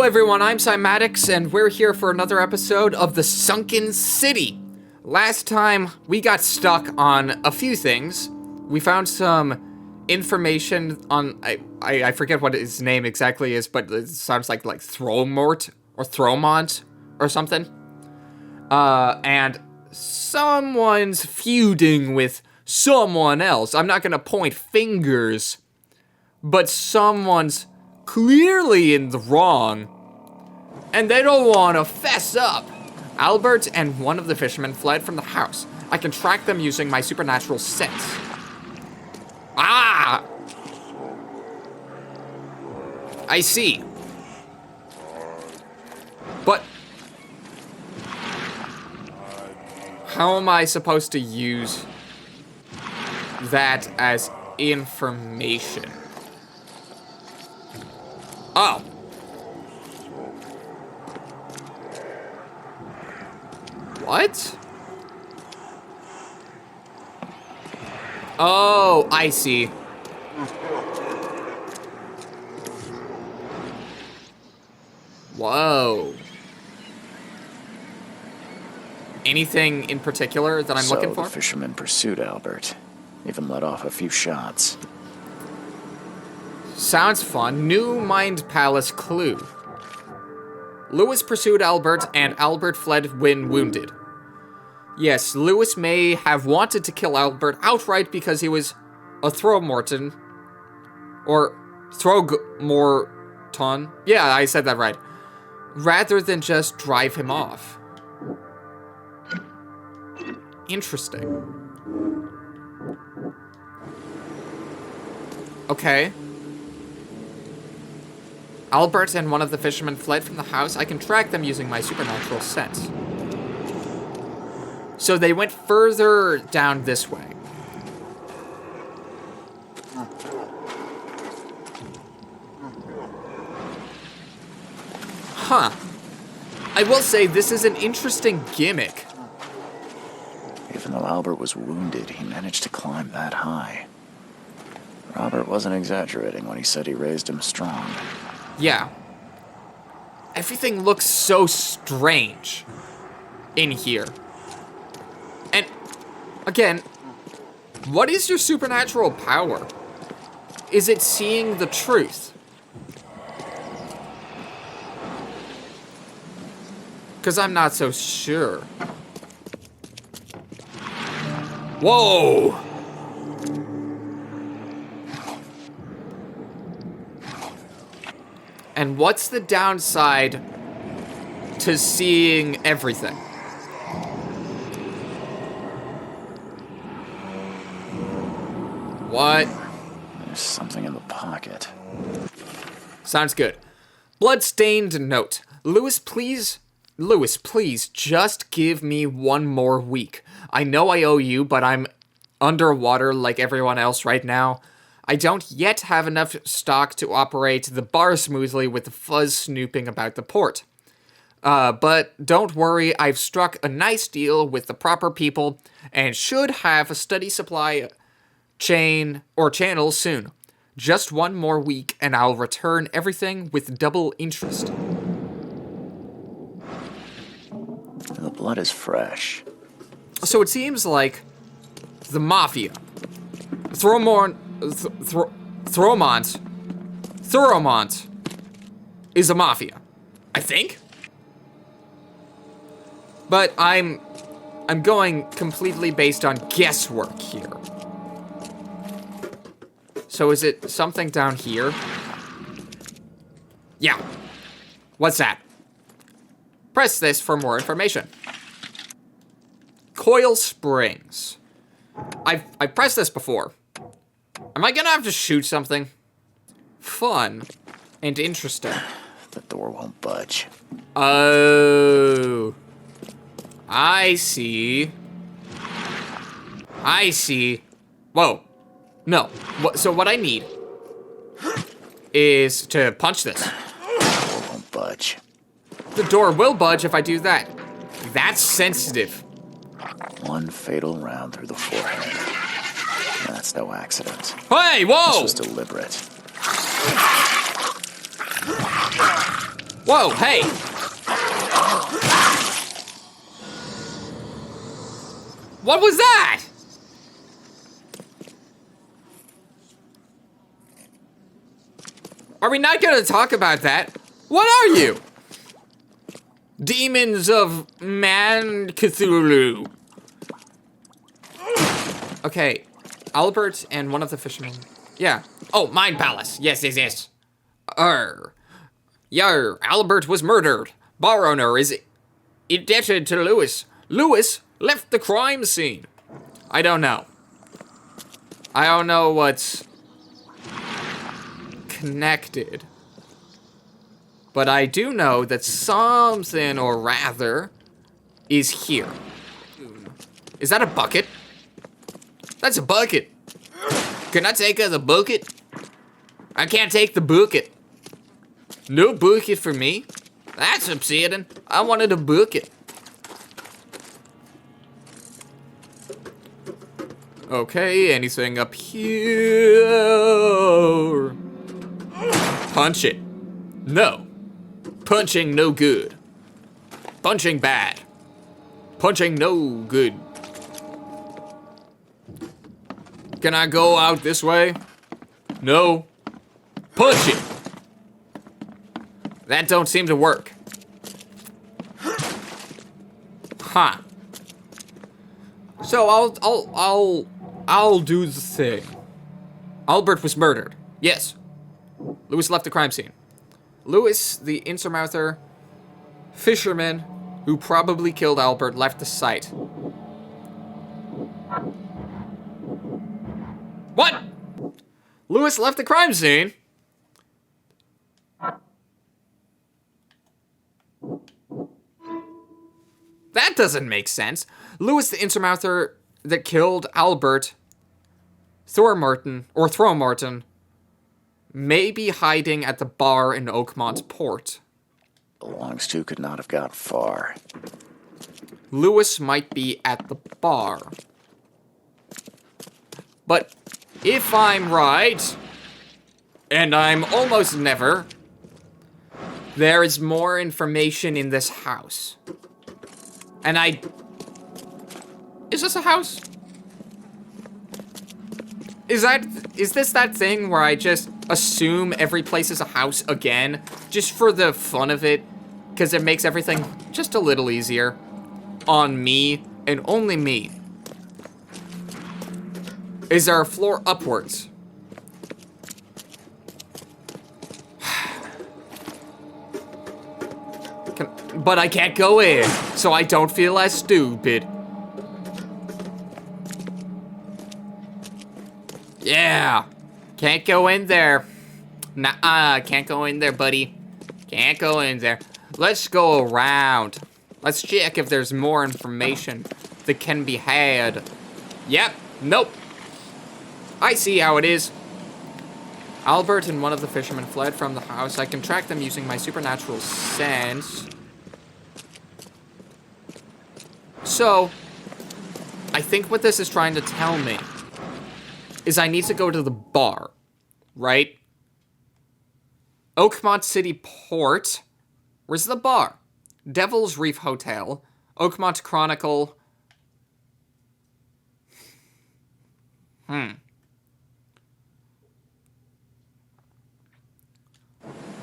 everyone, I'm Cymatics, and we're here for another episode of The Sunken City. Last time, we got stuck on a few things. We found some information on, I forget what his name exactly is, but it sounds like Thromort, or Thromont, or something. And someone's feuding with someone else. I'm not gonna point fingers, but someone's clearly in the wrong, and they don't want to fess up. Albert and one of the fishermen fled from the house. I can track them using my supernatural sense. Ah! I see. But how am I supposed to use that as information? Oh. What? Oh, I see. Whoa. Anything in particular that I'm looking for? The fisherman pursued Albert. Even let off a few shots. Sounds fun. New Mind Palace clue. Lewis pursued Albert, and Albert fled when wounded. Yes, Lewis may have wanted to kill Albert outright because he was a Thromorton. Or Throgmorton. Yeah, I said that right. Rather than just drive him off. Interesting. Okay. Albert and one of the fishermen fled from the house. I can track them using my supernatural sense. So they went further down this way. Huh. I will say this is an interesting gimmick. Even though Albert was wounded, he managed to climb that high. Robert wasn't exaggerating when he said he raised him strong. Yeah. Everything looks so strange in here. And, again, what is your supernatural power? Is it seeing the truth? Because I'm not so sure. Whoa! And what's the downside to seeing everything? What? There's something in the pocket. Sounds good. Blood-stained note. Lewis, please, just give me one more week. I know I owe you, but I'm underwater like everyone else right now. I don't yet have enough stock to operate the bar smoothly with the fuzz snooping about the port. But don't worry, I've struck a nice deal with the proper people and should have a steady supply channel soon. Just one more week and I'll return everything with double interest. The blood is fresh. So it seems like the Mafia, Thromont is a mafia, I think. But I'm going completely based on guesswork here. So is it something down here? Yeah. What's that? Press this for more information. Coil springs. I've pressed this before. Am I gonna have to shoot something? Fun and interesting. The door won't budge. Oh. I see. Whoa. No. So what I need is to punch this. The door won't budge. The door will budge if I do that. That's sensitive. One fatal round through the forehead. That's no accident. Hey, whoa! This was deliberate. Whoa, hey! What was that? Are we not gonna talk about that? What are you? Demons of Man Cthulhu. Okay, Albert and one of the fishermen. Yeah. Oh, Mind Palace. Yes, yes, yes. Yar, Albert was murdered. Bar owner is indebted to Lewis. Lewis left the crime scene. I don't know. I don't know what's connected. But I do know that something or rather is here. Is that a bucket? That's a bucket. Can I take the bucket? I can't take the bucket. No bucket for me. That's upsetting. I wanted a bucket. Okay, anything up here? Punch it. No. Punching no good. Punching bad. Punching no good. Can I go out this way? No. Punch it. That don't seem to work. Huh. So I'll do the thing. Albert was murdered. Yes. Lewis left the crime scene. Lewis, the insurmounter fisherman who probably killed Albert, left the site. What? Lewis left the crime scene? That doesn't make sense. Lewis, the insurmounter that killed Albert, Thromarton, may be hiding at the bar in Oakmont Port. Belongs to could not have got far. Lewis might be at the bar. But if I'm right, and I'm almost never, there is more information in this house. And is this a house? Is this that thing where I just assume every place is a house again, just for the fun of it, because it makes everything just a little easier on me and only me? Is there a floor upwards? But I can't go in, so I don't feel as stupid. Yeah, can't go in there. Nah, can't go in there, buddy. Can't go in there. Let's go around. Let's check if there's more information that can be had. Yep, nope. I see how it is. Albert and one of the fishermen fled from the house. I can track them using my supernatural sense. So, I think what this is trying to tell me is I need to go to the bar, right? Oakmont City Port. Where's the bar? Devil's Reef Hotel. Oakmont Chronicle.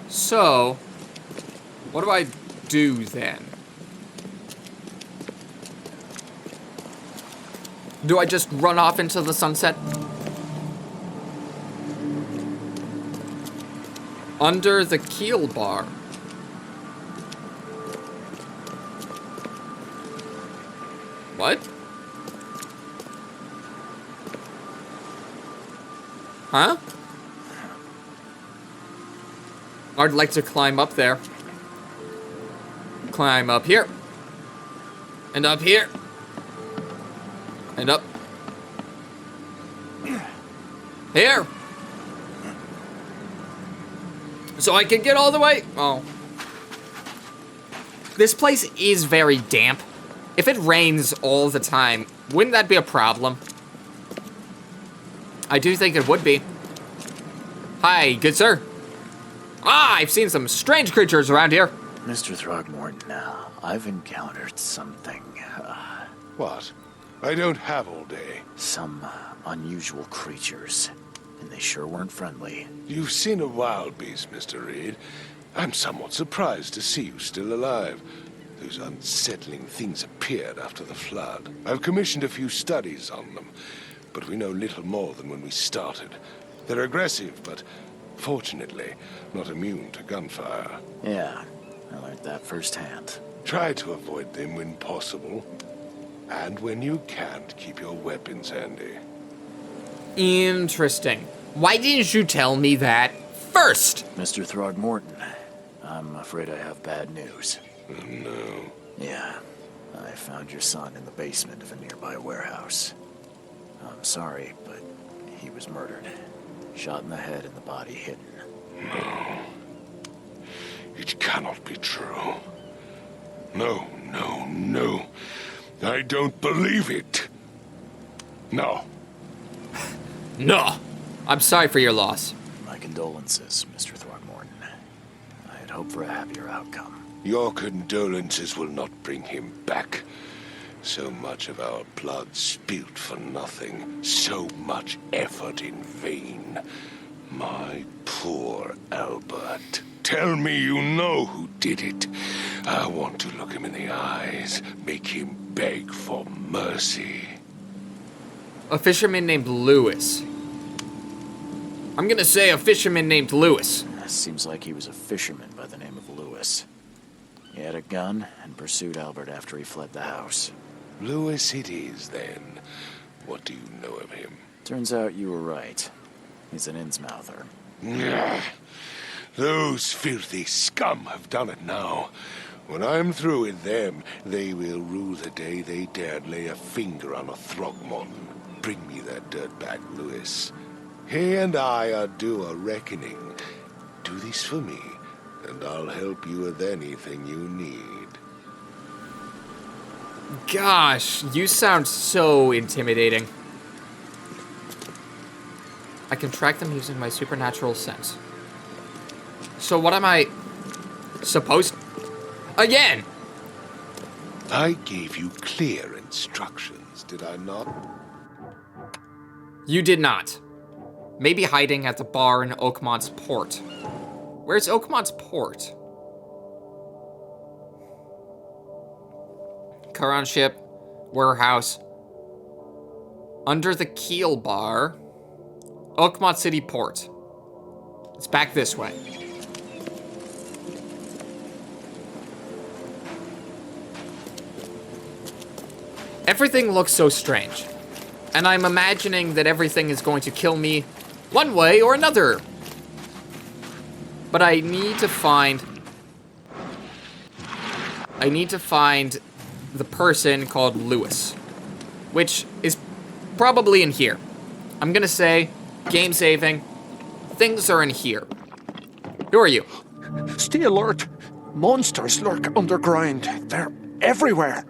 So, what do I do then? Do I just run off into the sunset? Under the keel bar. What? Huh? I'd like to climb up there. Climb up here. And up here. And up. Here. So I can get all the way. Oh. This place is very damp. If it rains all the time, wouldn't that be a problem? I do think it would be. Hi, good sir. Ah, I've seen some strange creatures around here. Mr. Throgmorton, I've encountered something. What? I don't have all day. Some unusual creatures. And they sure weren't friendly. You've seen a wild beast, Mr. Reed. I'm somewhat surprised to see you still alive. Those unsettling things appeared after the flood. I've commissioned a few studies on them, but we know little more than when we started. They're aggressive, but fortunately not immune to gunfire. Yeah, I learned that firsthand. Try to avoid them when possible. And when you can't, keep your weapons handy. Interesting. Why didn't you tell me that first? Mr. Throgmorton, I'm afraid I have bad news. Oh, no. Yeah, I found your son in the basement of a nearby warehouse. I'm sorry, but he was murdered. Shot in the head and the body hidden. No. It cannot be true. No, no, no. I don't believe it. No. No. I'm sorry for your loss. My condolences, Mr. Throgmorton. I had hoped for a happier outcome. Your condolences will not bring him back. So much of our blood spilt for nothing. So much effort in vain. My poor Albert. Tell me you know who did it. I want to look him in the eyes, make him beg for mercy. A fisherman named Lewis. I'm gonna say a fisherman named Lewis. Seems like he was a fisherman by the name of Lewis. He had a gun and pursued Albert after he fled the house. Lewis it is, then. What do you know of him? Turns out you were right. He's an Innsmouther. Nah. Those filthy scum have done it now. When I'm through with them, they will rue the day they dared lay a finger on a Throgmorton. Bring me that dirtbag, Lewis. He and I are due a reckoning. Do this for me, and I'll help you with anything you need. Gosh, you sound so intimidating. I can track them using my supernatural sense. So what am I supposed... Again! I gave you clear instructions, did I not? You did not. Maybe hiding at the bar in Oakmont's port. Where's Oakmont's port? Current ship, warehouse. Under the keel bar. Oakmont City Port. It's back this way. Everything looks so strange. And I'm imagining that everything is going to kill me one way or another. But I need to find the person called Lewis, which is probably in here. I'm gonna say, game saving, things are in here. Who are you? Stay alert. Monsters lurk underground. They're everywhere.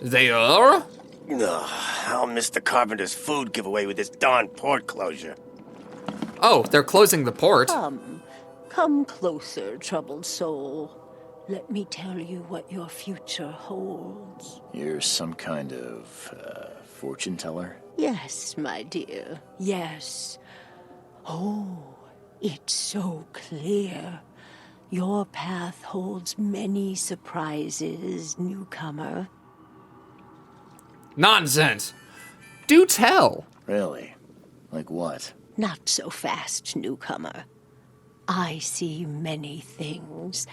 They are? Ugh, I'll miss the carpenter's food giveaway with this darn port closure. Oh, they're closing the port. Come closer, troubled soul. Let me tell you what your future holds. You're some kind of, fortune teller? Yes, my dear, yes. Oh, it's so clear. Your path holds many surprises, newcomer. Nonsense. Do tell. Really? Like what? Not so fast, newcomer. I see many things.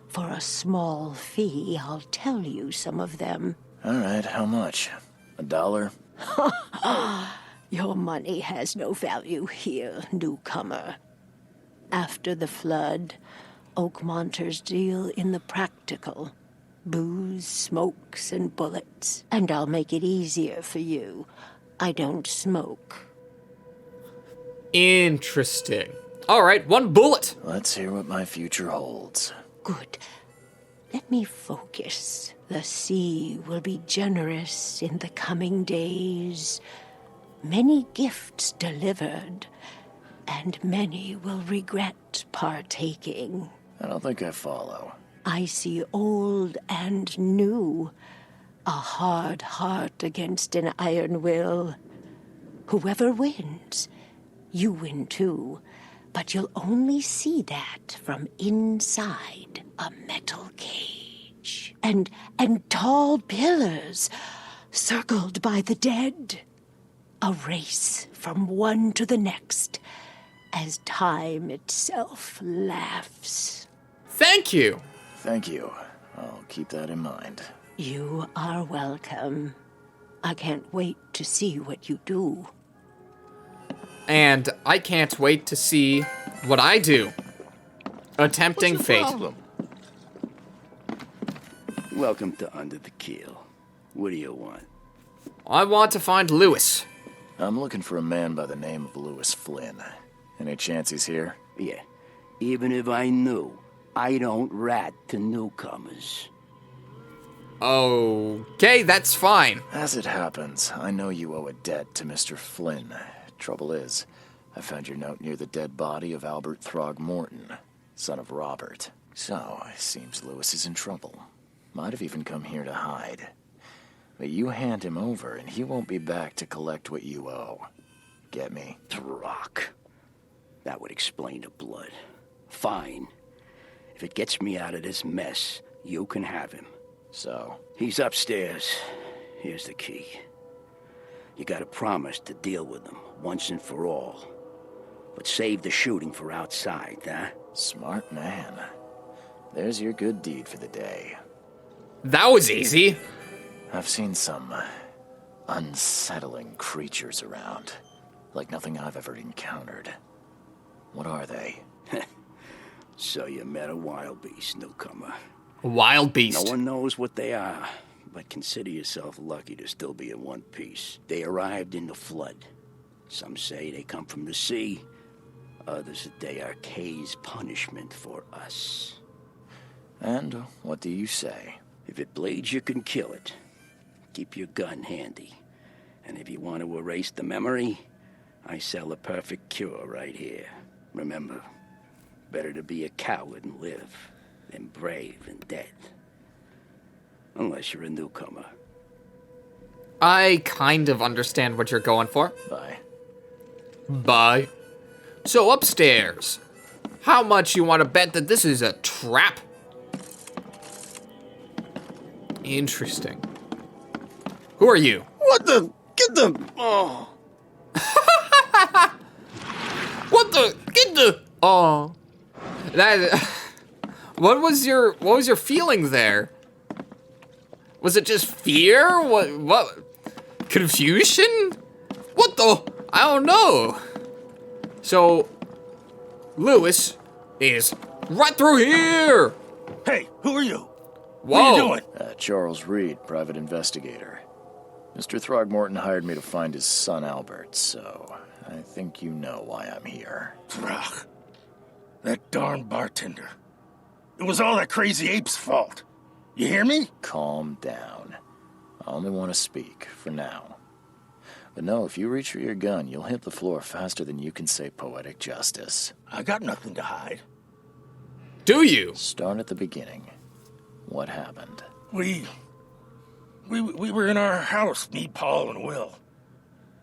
For a small fee, I'll tell you some of them. All right, how much? $1? Your money has no value here, newcomer. After the flood, Oakmonters deal in the practical. Booze, smokes, and bullets. And I'll make it easier for you. I don't smoke. Interesting. All right, one bullet. Let's hear what my future holds. Good. Let me focus. The sea will be generous in the coming days. Many gifts delivered. and many will regret partaking. I don't think I follow. I see old and new, a hard heart against an iron will. Whoever wins, you win too, but you'll only see that from inside a metal cage. And tall pillars circled by the dead. A race from one to the next as time itself laughs. Thank you. Thank you. I'll keep that in mind. You are welcome. I can't wait to see what you do. And I can't wait to see what I do. Attempting fate. Welcome to Under the Keel. What do you want? I want to find Lewis. I'm looking for a man by the name of Lewis Flynn. Any chance he's here? Yeah, even if I knew, I don't rat to newcomers. Okay, that's fine. As it happens, I know you owe a debt to Mr. Flynn. Trouble is, I found your note near the dead body of Albert Throgmorton, son of Robert. So, it seems Lewis is in trouble. Might have even come here to hide. But you hand him over, and he won't be back to collect what you owe. Get me? Throck. That would explain the blood. Fine. If it gets me out of this mess, you can have him. So? He's upstairs. Here's the key. You gotta promise to deal with him, once and for all. But save the shooting for outside, huh? Smart man. There's your good deed for the day. That was easy. I've seen some unsettling creatures around. Like nothing I've ever encountered. What are they? So you met a wild beast, newcomer. A wild beast. No one knows what they are, but consider yourself lucky to still be in one piece. They arrived in the flood. Some say they come from the sea. Others that they are Kay's punishment for us. And what do you say? If it bleeds, you can kill it. Keep your gun handy. And if you want to erase the memory, I sell a perfect cure right here. Remember, better to be a coward and live than brave and dead. Unless you're a newcomer. I kind of understand what you're going for. Bye. Bye. So upstairs. How much you want to bet that this is a trap? Interesting. Who are you? What the? Get the... Oh. What the? Get the... Oh. That... What was your feeling there? Was it just fear? What? Confusion? What the? I don't know. So, Lewis is right through here. Hey, who are you? Whoa. What are you doing? Charles Reed, private investigator. Mr. Throgmorton hired me to find his son Albert, so I think you know why I'm here. Throg. That darn bartender. It was all that crazy ape's fault. You hear me? Calm down. I only want to speak, for now. But no, if you reach for your gun, you'll hit the floor faster than you can say poetic justice. I got nothing to hide. Do you? Start at the beginning. What happened? We were in our house, me, Paul, and Will.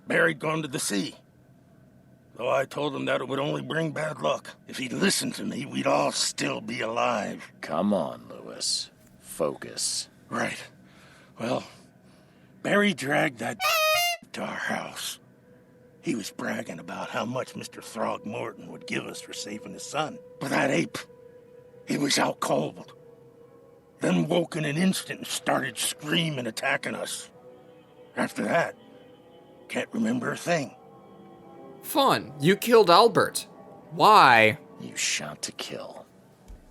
Barry'd gone to the sea. Though I told him that it would only bring bad luck. If he'd listened to me, we'd all still be alive. Come on, Lewis. Focus. Right. Well, Barry dragged that to our house. He was bragging about how much Mr. Throgmorton would give us for saving his son. But that ape, he was out cold. Then woke in an instant and started screaming, attacking us. After that, can't remember a thing. Fun. You killed Albert. Why? You shot to kill.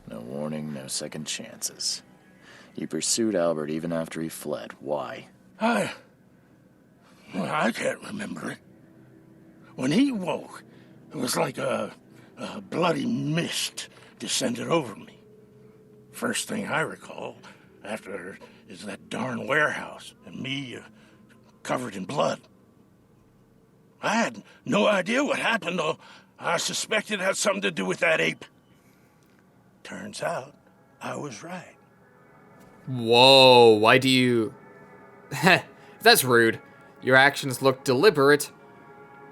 No warning, no second chances. You pursued Albert even after he fled. Why? I can't remember it. When he woke, it was like a bloody mist descended over me. First thing I recall after is that darn warehouse and me covered in blood. I had no idea what happened. I suspected it had something to do with that ape. Turns out, I was right. Whoa, why do you... That's rude. Your actions look deliberate.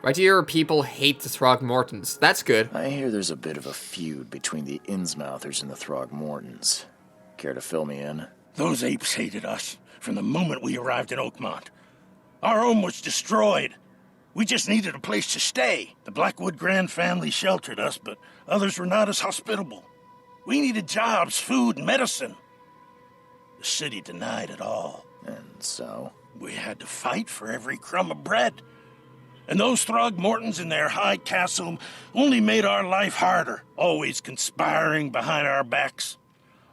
Why do your people hate the Throgmortons? That's good. I hear there's a bit of a feud between the Innsmouthers and the Throgmortons. Care to fill me in? Those apes hated us from the moment we arrived in Oakmont. Our home was destroyed. We just needed a place to stay. The Blackwood Grand family sheltered us, but others were not as hospitable. We needed jobs, food, and medicine. The city denied it all. And so? We had to fight for every crumb of bread. And those Throgmortons in their high castle only made our life harder, always conspiring behind our backs,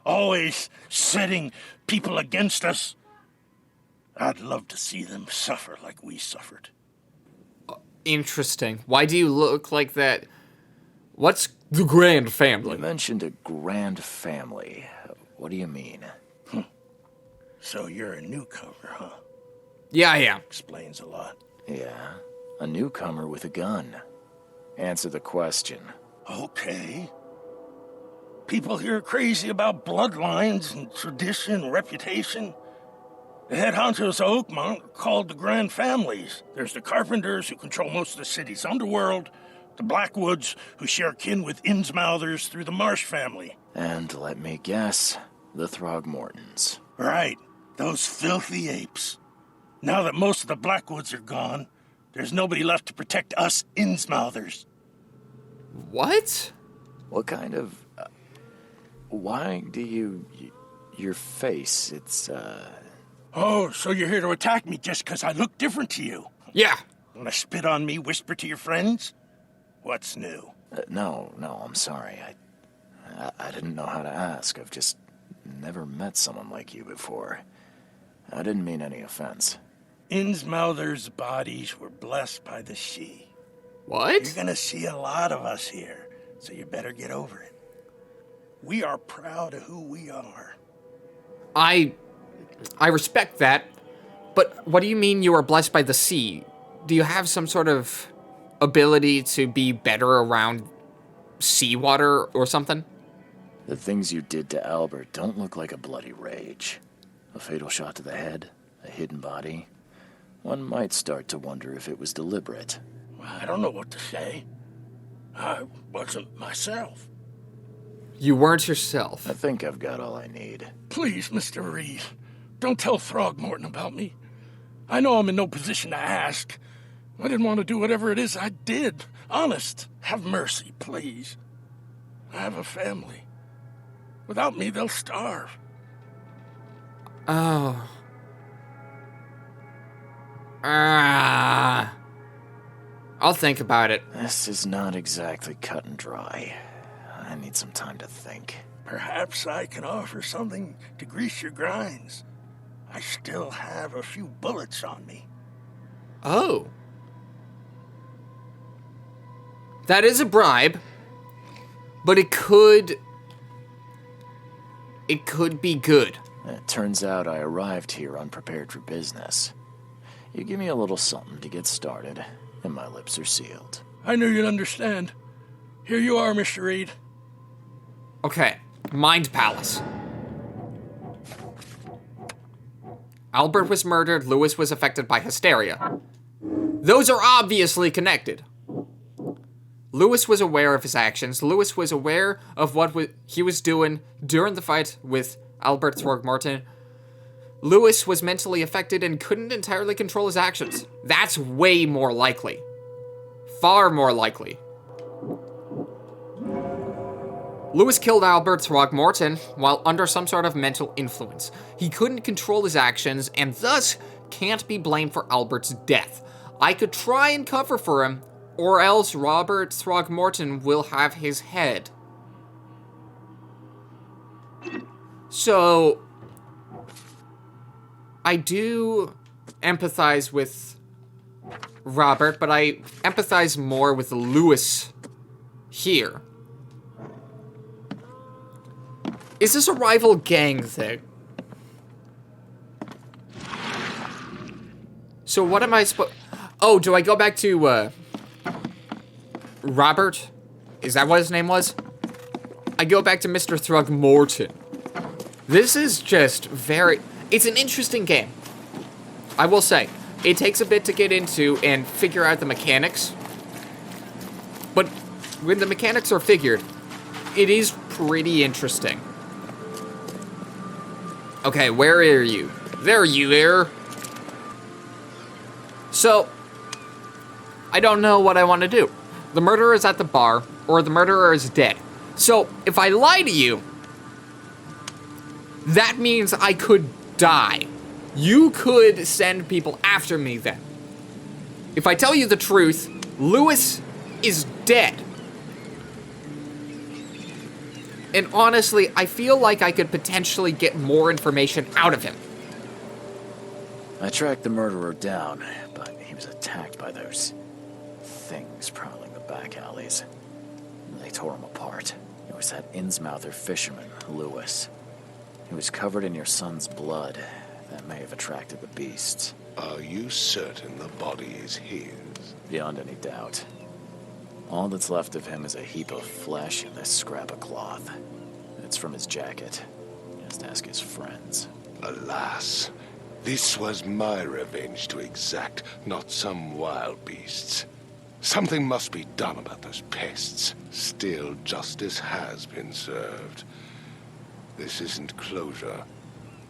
always setting people against us. I'd love to see them suffer like we suffered. Interesting. Why do you look like that? What's the Grand Family? You mentioned a grand family. What do you mean? So you're a newcomer, huh? Yeah, I am. Explains a lot. Yeah, a newcomer with a gun. Answer the question. Okay. People here are crazy about bloodlines and tradition and reputation. The head honchos of Oakmont are called the Grand Families. There's the Carpenters, who control most of the city's underworld, the Blackwoods, who share kin with Innsmouthers through the Marsh family. And let me guess, the Throgmortons. Right, those filthy apes. Now that most of the Blackwoods are gone, there's nobody left to protect us Innsmouthers. What? What kind of... why do you... your face, it's, Oh, so you're here to attack me just because I look different to you? Yeah. Want to spit on me, whisper to your friends? What's new? No, I'm sorry. I didn't know how to ask. I've just never met someone like you before. I didn't mean any offense. Innsmouthers' bodies were blessed by the She. What? You're gonna see a lot of us here, so you better get over it. We are proud of who we are. I respect that, but what do you mean you are blessed by the sea? Do you have some sort of ability to be better around seawater or something? The things you did to Albert don't look like a bloody rage. A fatal shot to the head, a hidden body. One might start to wonder if it was deliberate. I don't know what to say. I wasn't myself. You weren't yourself. I think I've got all I need. Please, Mr. Reed, don't tell Throgmorton about me. I know I'm in no position to ask. I didn't want to do whatever it is I did. Honest, have mercy, please. I have a family. Without me, they'll starve. Oh. I'll think about it. This is not exactly cut and dry. I need some time to think. Perhaps I can offer something to grease your grinds. I still have a few bullets on me. Oh. That is a bribe, but it could be good. It turns out I arrived here unprepared for business. You give me a little something to get started, and my lips are sealed. I knew you'd understand. Here you are, Mr. Reed. Okay, Mind Palace. Albert was murdered, Lewis was affected by hysteria. Those are obviously connected. Lewis was aware of his actions. Lewis was aware of what he was doing during the fight with Albert Throgmorton. Lewis was mentally affected and couldn't entirely control his actions. That's way more likely. Far more likely. Lewis killed Albert Throgmorton while under some sort of mental influence. He couldn't control his actions and thus can't be blamed for Albert's death. I could try and cover for him, or else Robert Throgmorton will have his head. So, I do empathize with Robert, but I empathize more with Lewis here. Is this a rival gang thing? So what am I supposed... Oh, do I go back to, Robert? Is that what his name was? I go back to Mr. Throgmorton. This is just it's an interesting game. I will say, it takes a bit to get into and figure out the mechanics. But when the mechanics are figured, it is pretty interesting. Okay, where are you? There you are. So, I don't know what I want to do. The murderer is at the bar, or the murderer is dead. So, if I lie to you, that means I could die. You could send people after me then. If I tell you the truth, Lewis is dead. And honestly, I feel like I could potentially get more information out of him. I tracked the murderer down, but he was attacked by those things prowling the back alleys. They tore him apart. It was that Innsmouther fisherman, Lewis. He was covered in your son's blood. That may have attracted the beasts. Are you certain the body is his? Beyond any doubt. All that's left of him is a heap of flesh and this scrap of cloth. It's from his jacket. Just ask his friends. Alas, this was my revenge to exact, not some wild beast's. Something must be done about those pests. Still, justice has been served. This isn't closure,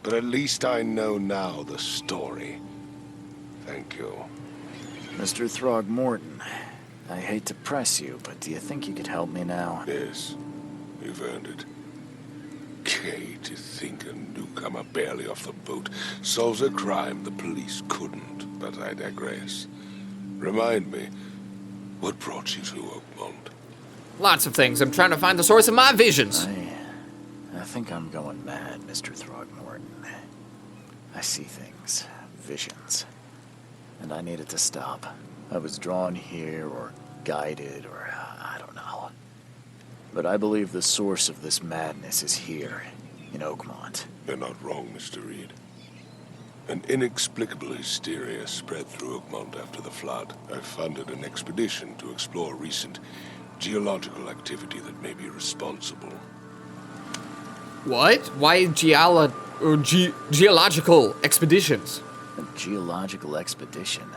but at least I know now the story. Thank you. Mr. Throgmorton, I hate to press you, but do you think you could help me now? Yes, you've earned it. Gay to think a newcomer barely off the boat solves a crime the police couldn't, but I digress. Remind me, what brought you to Oakmont? Lots of things. I'm trying to find the source of my visions. I think I'm going mad, Mr. Throgmorton. I see things, visions, and I needed to stop. I was drawn here, or guided, or I don't know. But I believe the source of this madness is here, in Oakmont. You're not wrong, Mr. Reed. An inexplicable hysteria spread through Oakmont after the flood. I funded an expedition to explore recent geological activity that may be responsible. What? Why geological expeditions? A geological expedition?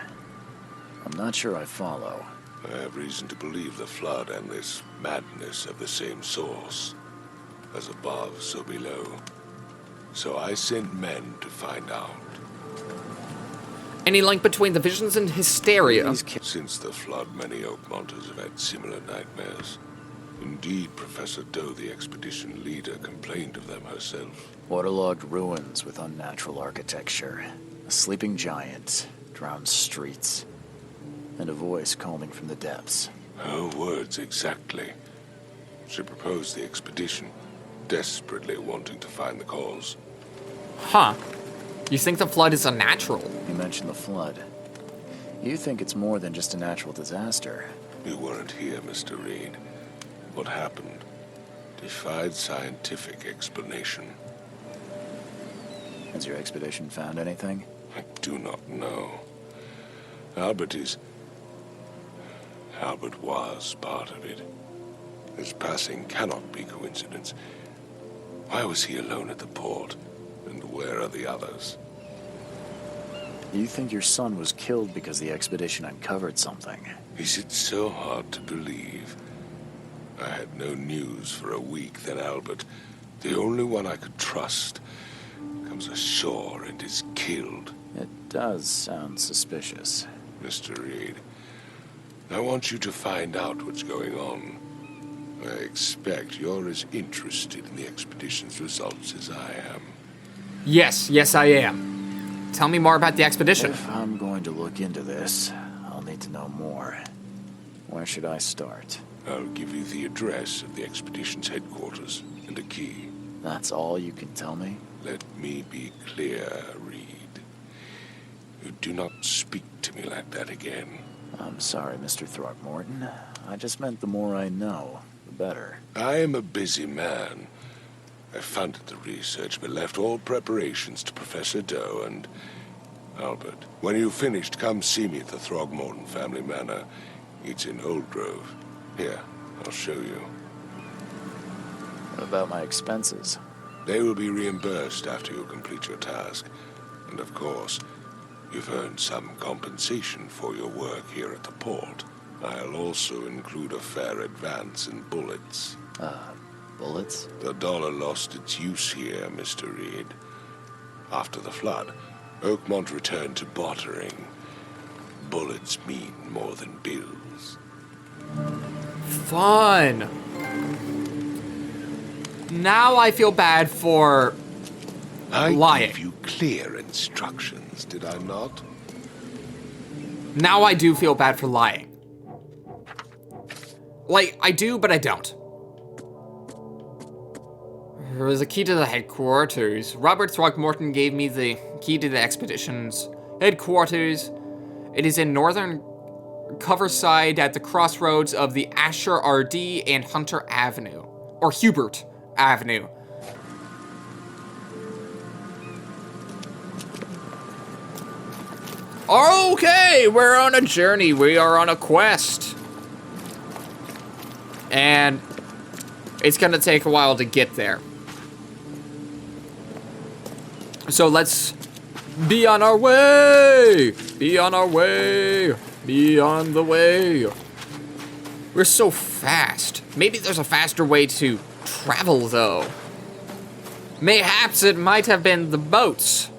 I'm not sure I follow. I have reason to believe the flood and this madness have the same source. As above, so below. So I sent men to find out. Any link between the visions and hysteria? Since the flood, many Oakmonters have had similar nightmares. Indeed, Professor Doe, the expedition leader, complained of them herself. Waterlogged ruins with unnatural architecture. A sleeping giant, drowned streets, and a voice calling from the depths. Her words exactly. She proposed the expedition, desperately wanting to find the cause. Huh. You think the flood is unnatural? You mentioned the flood. You think it's more than just a natural disaster. You weren't here, Mr. Reed. What happened defied scientific explanation. Has your expedition found anything? I do not know. Albert was part of it. His passing cannot be coincidence. Why was he alone at the port? And where are the others? You think your son was killed because the expedition uncovered something? Is it so hard to believe? I had no news for a week, then Albert, the only one I could trust, comes ashore and is killed. It does sound suspicious. Mr. Reed, I want you to find out what's going on. I expect you're as interested in the expedition's results as I am. Yes, I am. Tell me more about the expedition. If I'm going to look into this, I'll need to know more. Where should I start? I'll give you the address of the expedition's headquarters and a key. That's all you can tell me? Let me be clear, Reed. You do not speak to me like that again. I'm sorry, Mr. Throgmorton. I just meant the more I know, the better. I am a busy man. I funded the research, but left all preparations to Professor Doe and Albert. When you've finished, come see me at the Throgmorton family manor. It's in Old Grove. Here, I'll show you. What about my expenses? They will be reimbursed after you complete your task. And of course, you've earned some compensation for your work here at the port. I'll also include a fair advance in bullets. Bullets? The dollar lost its use here, Mr. Reed. After the flood, Oakmont returned to bartering. Bullets mean more than bills. Fun. Now I feel bad for lying. I gave you clear instructions, did I not? Now I do feel bad for lying. Like, I do, but I don't. There was a key to the headquarters. Robert Throckmorton gave me the key to the expedition's headquarters. It is in northern Coverside at the crossroads of the Asher RD and Hunter Avenue. Or Hubert Avenue. Okay, we're on a journey. We are on a quest. And it's gonna take a while to get there. So let's be on our way! Be on our way! Be on the way! We're so fast. Maybe there's a faster way to travel, though. Mayhaps it might have been the boats.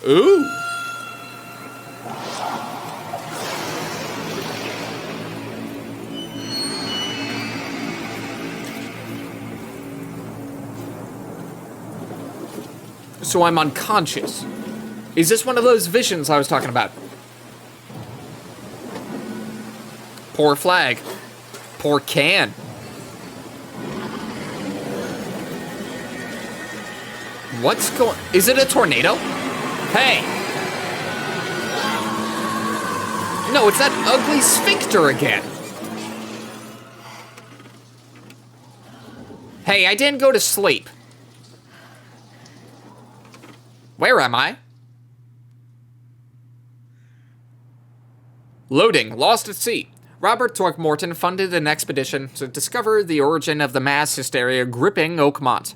Ooh! So I'm unconscious. Is this one of those visions I was talking about? Poor flag. Poor can. What's going... Is it a tornado? Hey! No, it's that ugly sphincter again. Hey, I didn't go to sleep. Where am I? Loading. Lost at sea. Robert Throckmorton funded an expedition to discover the origin of the mass hysteria gripping Oakmont.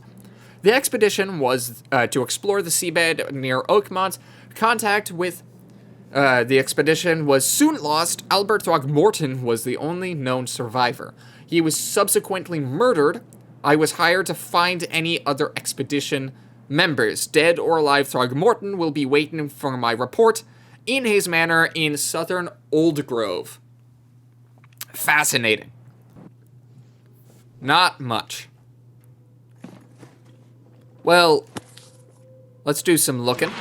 The expedition was to explore the seabed near Oakmont. Contact with the expedition was soon lost. Albert Throckmorton was the only known survivor. He was subsequently murdered. I was hired to find any other expedition members. Dead or alive, Throckmorton will be waiting for my report in his manor in southern Old Grove. Fascinating. Not much. Well, let's do some looking.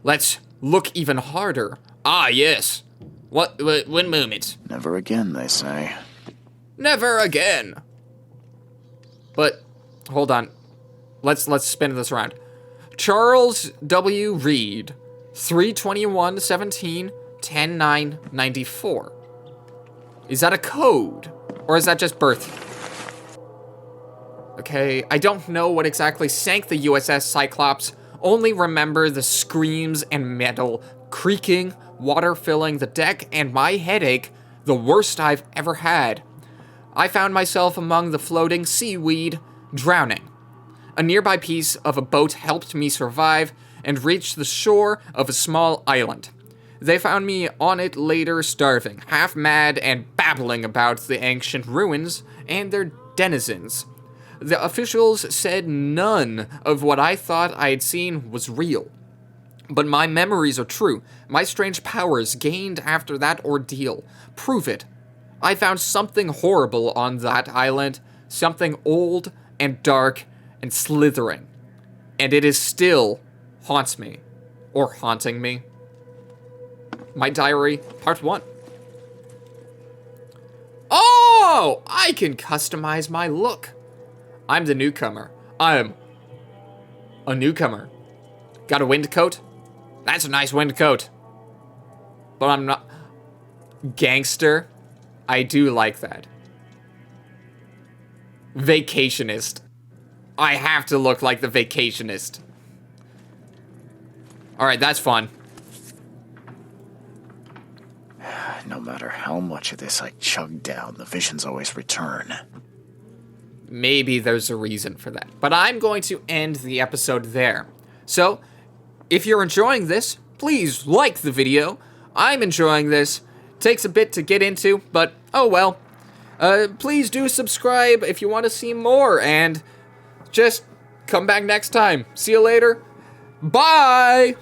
Let's look even harder. Ah, yes. One moment. Never again, they say. Never again. But, hold on. Let's spin this around. Charles W. Reed, 3/21/17/10/9/94. Is that a code? Or is that just birth? Okay, I don't know what exactly sank the USS Cyclops. Only remember the screams and metal creaking, water filling the deck, and my headache, the worst I've ever had. I found myself among the floating seaweed, drowning. A nearby piece of a boat helped me survive and reach the shore of a small island. They found me on it later starving, half mad and babbling about the ancient ruins and their denizens. The officials said none of what I thought I had seen was real. But my memories are true. My strange powers gained after that ordeal prove it. I found something horrible on that island, something old and dark and slithering. And it is still haunts me, or haunting me. My diary, part 1. Oh, I can customize my look. I'm the newcomer. I'm a newcomer. Got a wind coat? That's a nice wind coat. But I'm not... Gangster? I do like that. Vacationist. I have to look like the vacationist. Alright, that's fun. No matter how much of this I chug down, the visions always return. Maybe there's a reason for that. But I'm going to end the episode there. So, if you're enjoying this, please like the video. I'm enjoying this. Takes a bit to get into, but oh well. Please do subscribe if you want to see more, and just come back next time. See you later. Bye!